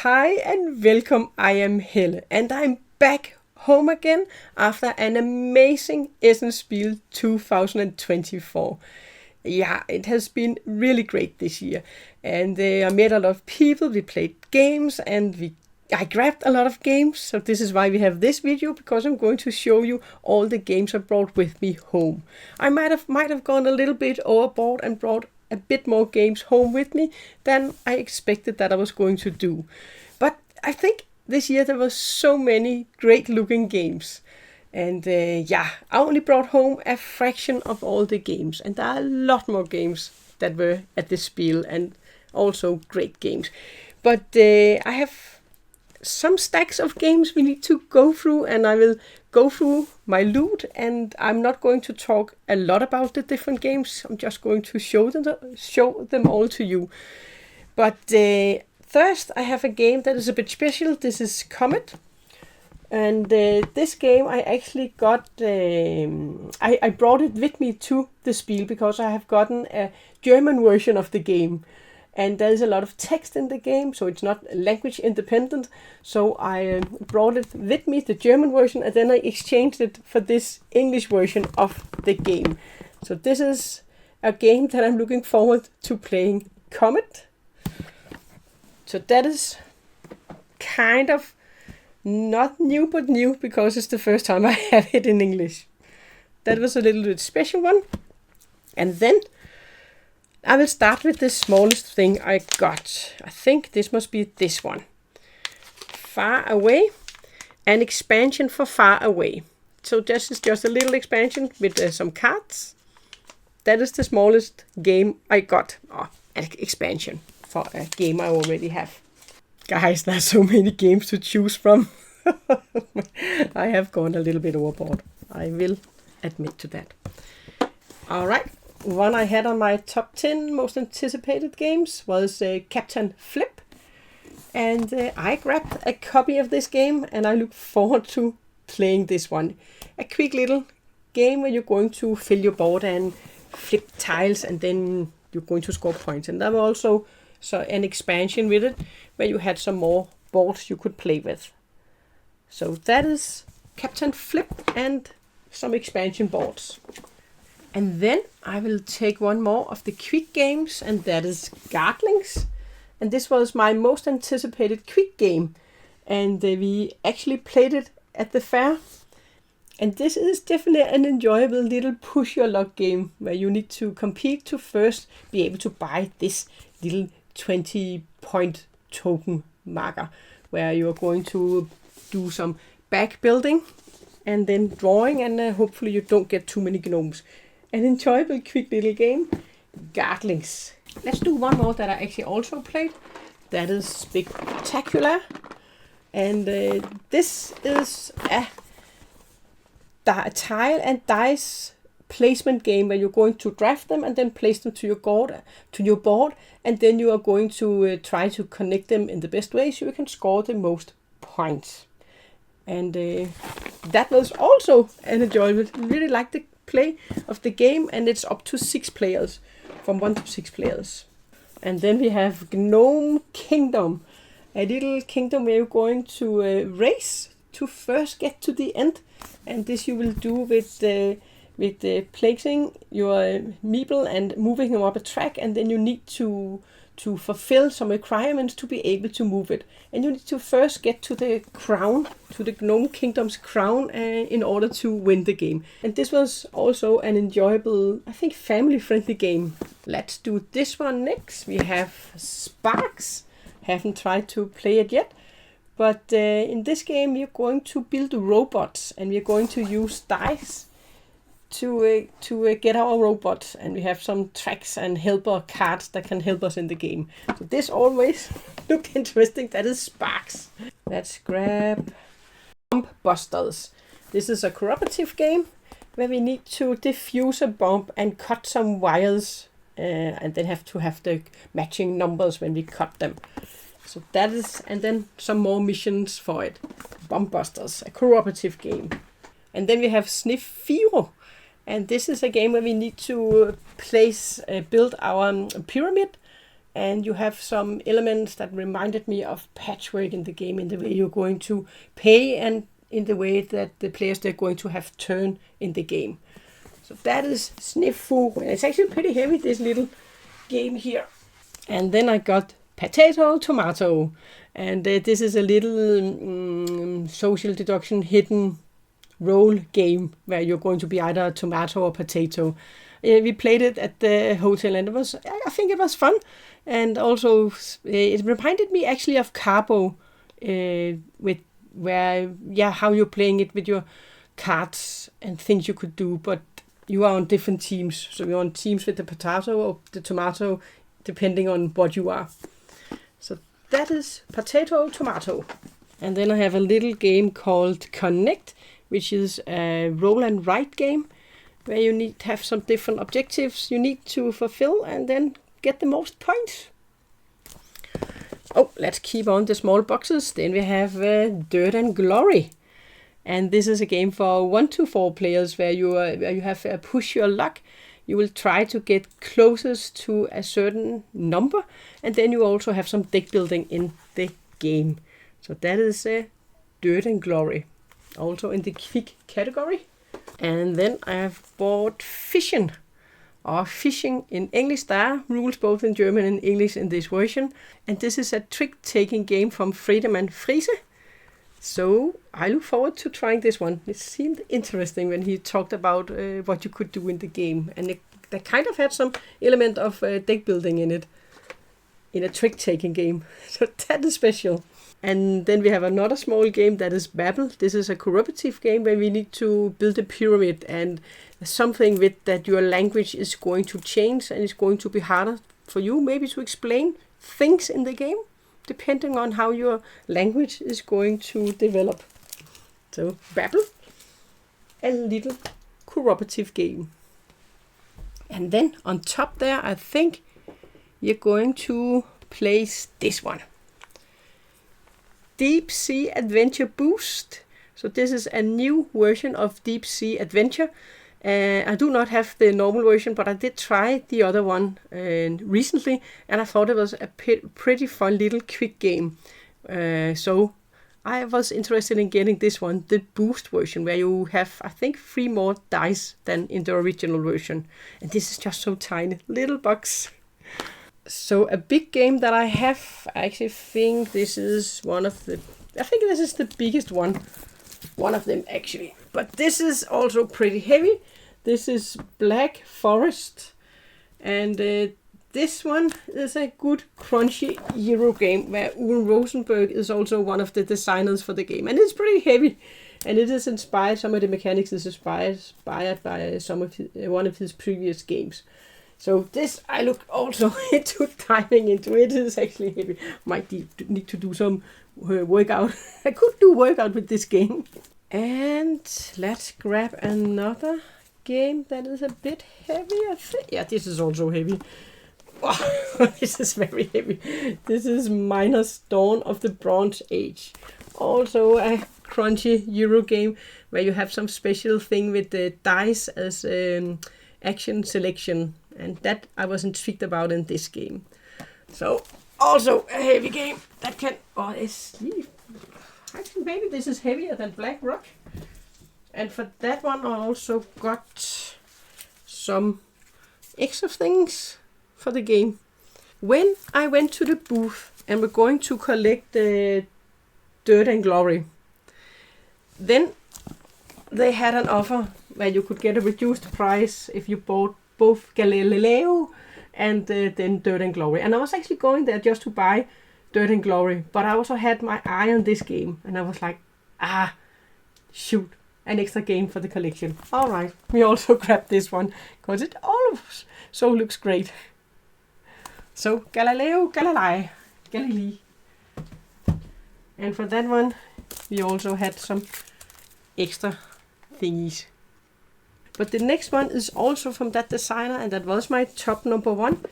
Hi and welcome, I am Helle and I'm back home again after an amazing Essen Spiel 2024. Yeah, it has been really great this year and I met a lot of people, we played games and I grabbed a lot of games, so this is why we have this video, because I'm going to show you all the games I brought with me home. I might have gone a little bit overboard and brought a bit more games home with me than I expected that I was going to do. But I think this year there were so many great looking games. And yeah, I only brought home a fraction of all the games. And there are a lot more games that were at the Spiel and also great games. But I have some stacks of games we need to go through, and I will go through my loot, and I'm not going to talk a lot about the different games. I'm just going to show them all to you. But first I have a game that is a bit special. This is Comet, and this game I actually got, I brought it with me to the Spiel because I have gotten a German version of the game. And there's a lot of text in the game, so it's not language independent. So I brought it with me, the German version, and then I exchanged it for this English version of the game. So this is a game that I'm looking forward to playing, Comet. So that is kind of not new, but new, because it's the first time I have it in English. That was a little bit special one. And then I will start with the smallest thing I got. I think this must be this one. Faraway, an expansion for Faraway. So this is just a little expansion with some cards. That is the smallest game I got. Oh, an expansion for a game I already have. Guys, there's so many games to choose from. I have gone a little bit overboard. I will admit to that. Alright. One I had on my top 10 most anticipated games was Captain Flip, and I grabbed a copy of this game and I look forward to playing this one. A quick little game where you're going to fill your board and flip tiles, and then you're going to score points. And there was also an expansion with it where you had some more boards you could play with. So that is Captain Flip and some expansion boards. And then I will take one more of the quick games, and that is Gardlings. And this was my most anticipated quick game. And we actually played it at the fair. And this is definitely an enjoyable little push your luck game where you need to compete to first be able to buy this little 20-point token marker, where you are going to do some back building and then drawing, and hopefully you don't get too many gnomes. An enjoyable quick little game, Gardlings. Let's do one more that I actually also played. That is Spectacular. And this is a tile and dice placement game where you're going to draft them and then place them to your board, and then you are going to try to connect them in the best way so you can score the most points. And that was also an enjoyable. Really liked the play of the game, and it's up to 6 players, from 1 to 6 players. And then we have Gnome Kingdom, a little kingdom where you're going to race to first get to the end, and this you will do with placing your Bable and moving him up a track, and then you need to fulfill some requirements to be able to move it. And you need to first get to the crown, to the Gnome Kingdom's crown, in order to win the game. And this was also an enjoyable, I think, family-friendly game. Let's do this one next. We have Sparks. Haven't tried to play it yet. But in this game we're going to build robots, and we're going to use dice to get our robot, and we have some tracks and helper cards that can help us in the game. So this always looked interesting. That is Sparks. Let's grab BombBusters. This is a cooperative game where we need to defuse a bomb and cut some wires, and then have to have the matching numbers when we cut them. So that is, and then some more missions for it. BombBusters, a cooperative game. And then we have Sneferu. And this is a game where we need to build our pyramid and you have some elements that reminded me of patchwork in the game, in the way you're going to pay and in the way that the players, they're going to have turn in the game. So that is Sneferu. It's actually pretty heavy, this little game here. And then I got Potato Tomato, and this is a little social deduction hidden role game where you're going to be either a tomato or potato. We played it at the hotel, and I think it was fun, and also it reminded me actually of Carbo, with how you're playing it with your cards and things you could do, but you are on different teams. So you're on teams with the potato or the tomato, depending on what you are. So that is Potato Tomato. And then I have a little game called Connnect, which is a roll and write game where you need to have some different objectives you need to fulfill and then get the most points. Oh, let's keep on the small boxes. Then we have Dirt and Glory. And this is a game for 1 to 4 players where you have push your luck. You will try to get closest to a certain number, and then you also have some deck building in the game. So that is Dirt and Glory, also in the quick category. And then I have bought Fischen, or Fishing in English. There are rules both in German and English in this version. And this is a trick-taking game from Friedemann Friese. So I look forward to trying this one. It seemed interesting when he talked about what you could do in the game. And they kind of had some element of deck building in it, in a trick-taking game. So that is special. And then we have another small game that is Bable. This is a cooperative game where we need to build a pyramid, and something with that your language is going to change and it's going to be harder for you maybe to explain things in the game, depending on how your language is going to develop. So Bable, a little cooperative game. And then on top there, I think you're going to place this one. Deep Sea Adventure Boost. So this is a new version of Deep Sea Adventure. I do not have the normal version, but I did try the other one recently, and I thought it was a pretty fun little quick game. So I was interested in getting this one, the Boost version, where you have, I think, 3 more dice than in the original version. And this is just so tiny, little box. So a big game that I have, I actually think this is this is the biggest one of them actually. But this is also pretty heavy. This is Black Forest, and this one is a good crunchy Euro game where Uwe Rosenberg is also one of the designers for the game, and it's pretty heavy. And it is inspired, some of the mechanics is inspired by one of his previous games. So this, I look also into diving into it. It is actually heavy. Might need to do some workout. I could do workout with this game. And let's grab another game that is a bit heavy, I think. Yeah, this is also heavy. Oh, this is very heavy. This is Minos Dawn of the Bronze Age. Also a crunchy Euro game where you have some special thing with the dice as action selection. And that I was intrigued about in this game. So, also a heavy game that can... actually, maybe this is heavier than Black Rock. And for that one, I also got some extra things for the game. When I went to the booth and we're going to collect the Dirt and Glory, then they had an offer where you could get a reduced price if you bought both Galileo and then Dirt and Glory. And I was actually going there just to buy Dirt and Glory, but I also had my eye on this game, and I was like, shoot, an extra game for the collection. All right, we also grabbed this one because it also looks great. So Galileo Galilej. And for that one, we also had some extra thingies. But the next one is also from that designer, and that was my top number 1,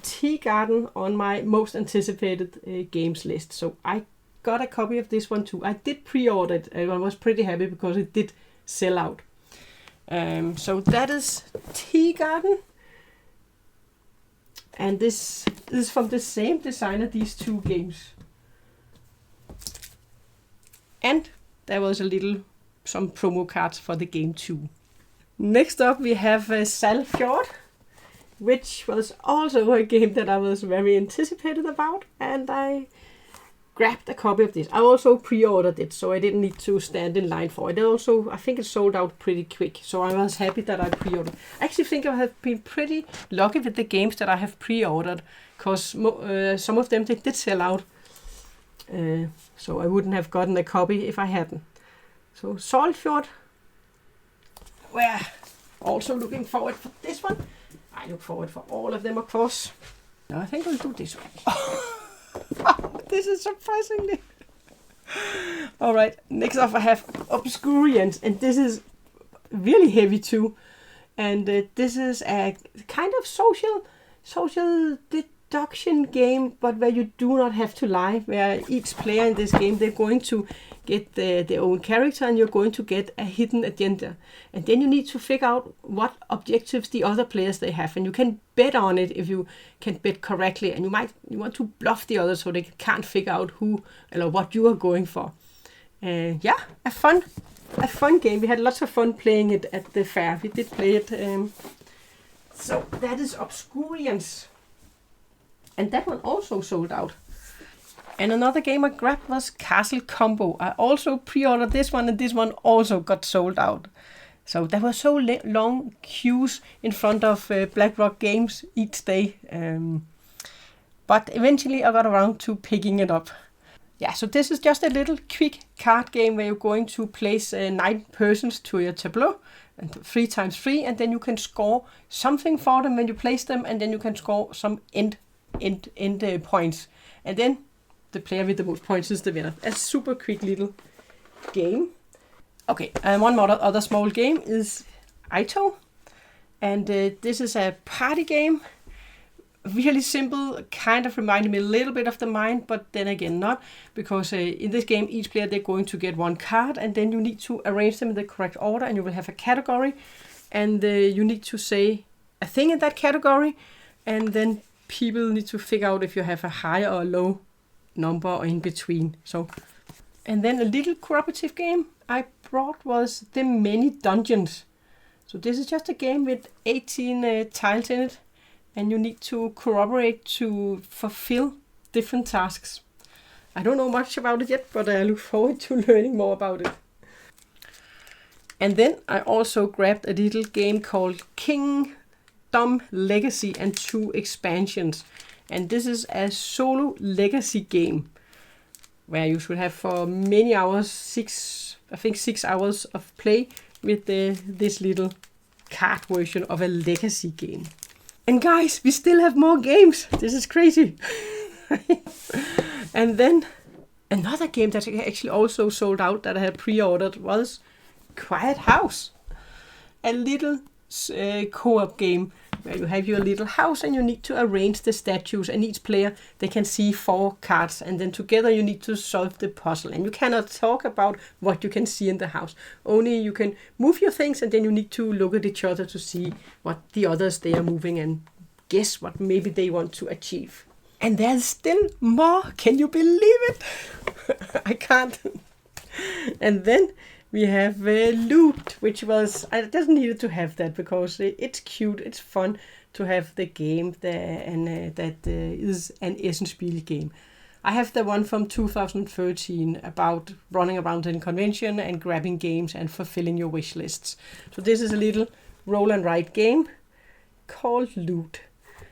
Tea Garden, on my most anticipated games list. So I got a copy of this one too. I did pre-order it, and I was pretty happy because it did sell out. So that is Tea Garden. And this is from the same designer, these two games. And there was some promo cards for the game too. Next up we have Saltfjord, which was also a game that I was very anticipated about, and I grabbed a copy of this. I also pre-ordered it, so I didn't need to stand in line for it. I think it sold out pretty quick, so I was happy that I pre-ordered. I actually think I have been pretty lucky with the games that I have pre-ordered, because some of them did sell out. So I wouldn't have gotten a copy if I hadn't. So Saltfjord, we're also looking forward for this one. I look forward for all of them, of course. No, I think we'll do this one. This is surprisingly. Alright, next up I have Obscurians, and this is really heavy too. And this is a kind of social deduction game, but where you do not have to lie, where each player in this game, they're going to get their own character, and you're going to get a hidden agenda. And then you need to figure out what objectives the other players they have, and you can bet on it if you can bet correctly, and you want to bluff the others so they can't figure out who or what you are going for. Yeah, a fun game. We had lots of fun playing it at the fair. We did play it. So that is Obscurians. And that one also sold out. And another game I grabbed was Castle Combo. I also pre-ordered this one, and this one also got sold out. So there were so long queues in front of BlackRock Games each day. But eventually I got around to picking it up. Yeah, so this is just a little quick card game where you're going to place 9 persons to your tableau, and 3 times 3, and then you can score something for them when you place them, and then you can score some end points. And then the player with the most points is the winner. A super quick little game. Okay, and one more other small game is AZUL, and this is a party game. Really simple, kind of reminded me a little bit of the Mind, but then again not, because in this game each player, they're going to get 1 card, and then you need to arrange them in the correct order, and you will have a category, and you need to say a thing in that category, and then people need to figure out if you have a high or a low number or in between. So, and then a little cooperative game I brought was The Many Dungeons. So this is just a game with 18 tiles in it, and you need to cooperate to fulfill different tasks. I don't know much about it yet, but I look forward to learning more about it. And then I also grabbed a little game called Kingdom Legacy and 2 expansions. And this is a solo legacy game where you should have for many hours, 6 hours of play with this little card version of a legacy game. And guys, we still have more games. This is crazy. And then another game that actually also sold out that I had pre-ordered was Quiet House. A little co-op game where you have your little house and you need to arrange the statues, and each player, they can see 4 cards, and then together you need to solve the puzzle. And you cannot talk about what you can see in the house. Only you can move your things, and then you need to look at each other to see what the others they are moving and guess what maybe they want to achieve. And there's still more. Can you believe it? I can't. And then we have Loot, which was, I doesn't need to have that because it's cute, it's fun to have the game there, and that is an Essen Spiel game. I have the one from 2013 about running around in convention and grabbing games and fulfilling your wish lists. So this is a little roll and write game called Loot.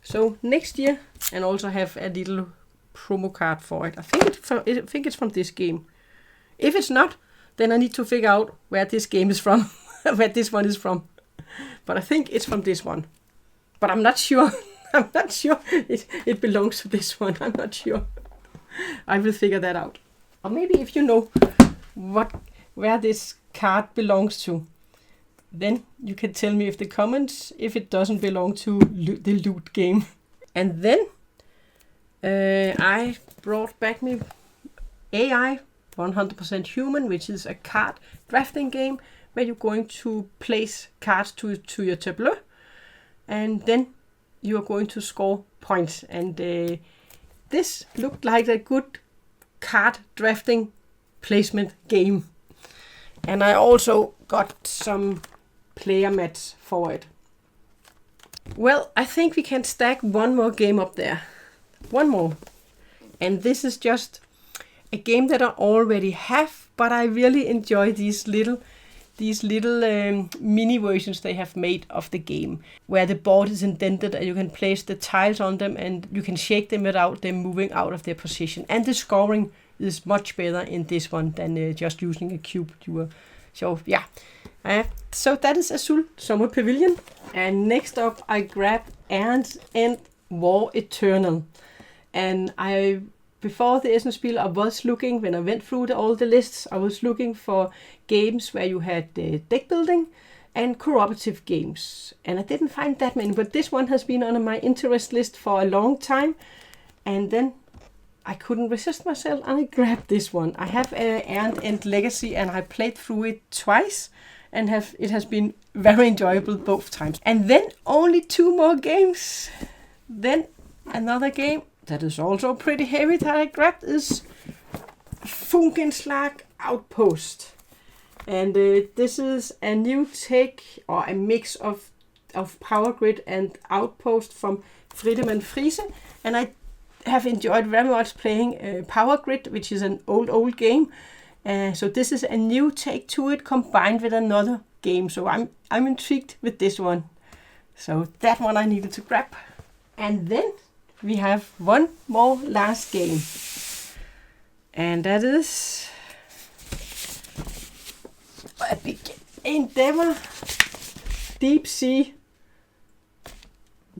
So next year, and also have a little promo card for it. I think it's from this game. If it's not, then I need to figure out where this game is from, where this one is from. But I think it's from this one. But I'm not sure. I'm not sure it belongs to this one. I'm not sure. I will figure that out. Or maybe if you know where this card belongs to, then you can tell me in the comments if it doesn't belong to the Loot game. And then I brought back me AI 100% Human, which is a card drafting game where you're going to place cards to your tableau, and then you are going to score points. And this looked like a good card drafting placement game. And I also got some player mats for it. Well, I think we can stack one more game up there. One more. And this is just a game that I already have, but I really enjoy these little mini versions they have made of the game, where the board is indented and you can place the tiles on them and you can shake them without them moving out of their position. And the scoring is much better in this one than just using a cube viewer. So yeah, so that is AZUL Summer Pavillion. And next up I grabbed Aeon's End War Eternal. And before the Essen Spiel, I was looking, when I went through all the lists, I was looking for games where you had deck building and cooperative games. And I didn't find that many, but this one has been on my interest list for a long time. And then I couldn't resist myself and I grabbed this one. I have Aeon and Legacy and I played through it twice and it has been very enjoyable both times. And then only 2 more games. Then another game that is also pretty heavy that I grabbed is Funkenslag Outpost. And this is a new take or a mix of Power Grid and Outpost from Friedemann Friese. And I have enjoyed very much playing Power Grid, which is an old game. So this is a new take to it combined with another game. So I'm intrigued with this one. So that one I needed to grab. And then we have one more last game. And that is a big Endeavor Deep Sea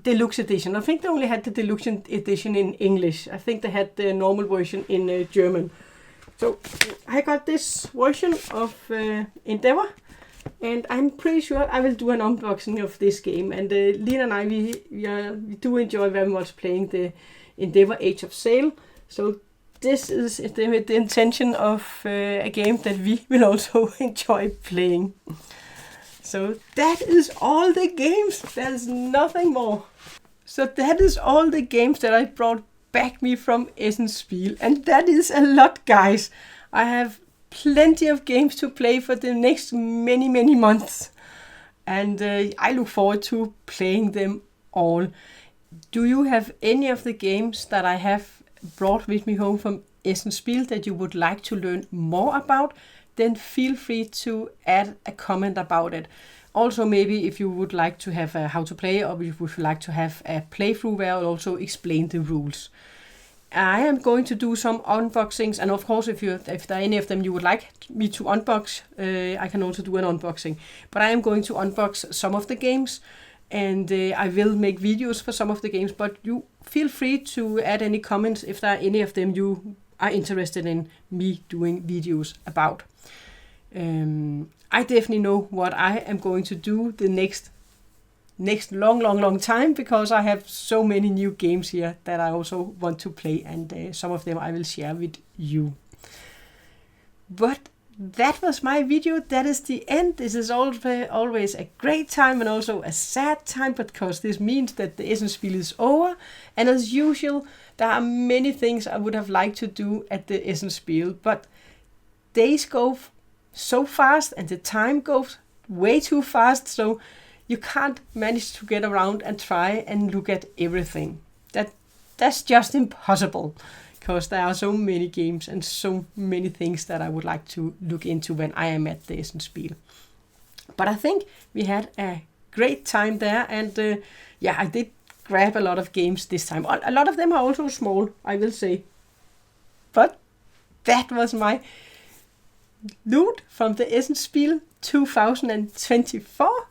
Deluxe Edition. I think they only had the Deluxe Edition in English. I think they had the normal version in German. So I got this version of Endeavor. And I'm pretty sure I will do an unboxing of this game. And Lina and I, we do enjoy very much playing the Endeavor Age of Sail. So this is the intention of a game that we will also enjoy playing. So that is all the games. There's nothing more. So that is all the games that I brought back me from Essen Spiel. And that is a lot, guys. I have plenty of games to play for the next many months. And I look forward to playing them all. Do you have any of the games that I have brought with me home from Essen Spiel that you would like to learn more about? Then feel free to add a comment about it. Also, maybe if you would like to have a how to play, or if you would like to have a playthrough where I'll also explain the rules. I am going to do some unboxings, and of course, if there are any of them you would like me to unbox, I can also do an unboxing. But I am going to unbox some of the games, and I will make videos for some of the games. But you feel free to add any comments if there are any of them you are interested in me doing videos about. I definitely know what I am going to do the next long time, because I have so many new games here that I also want to play, and some of them I will share with you. But that was my video. That is the end. This is always a great time and also a sad time, because this means that the Essen Spiel is over. And as usual, there are many things I would have liked to do at the Essen Spiel, but days go so fast and the time goes way too fast, so you can't manage to get around and try and look at everything. That's just impossible, because there are so many games and so many things that I would like to look into when I am at the Essen Spiel. But I think we had a great time there, and I did grab a lot of games this time. A lot of them are also small, I will say. But that was my loot from the Essen Spiel 2024.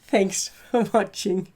Thanks for watching.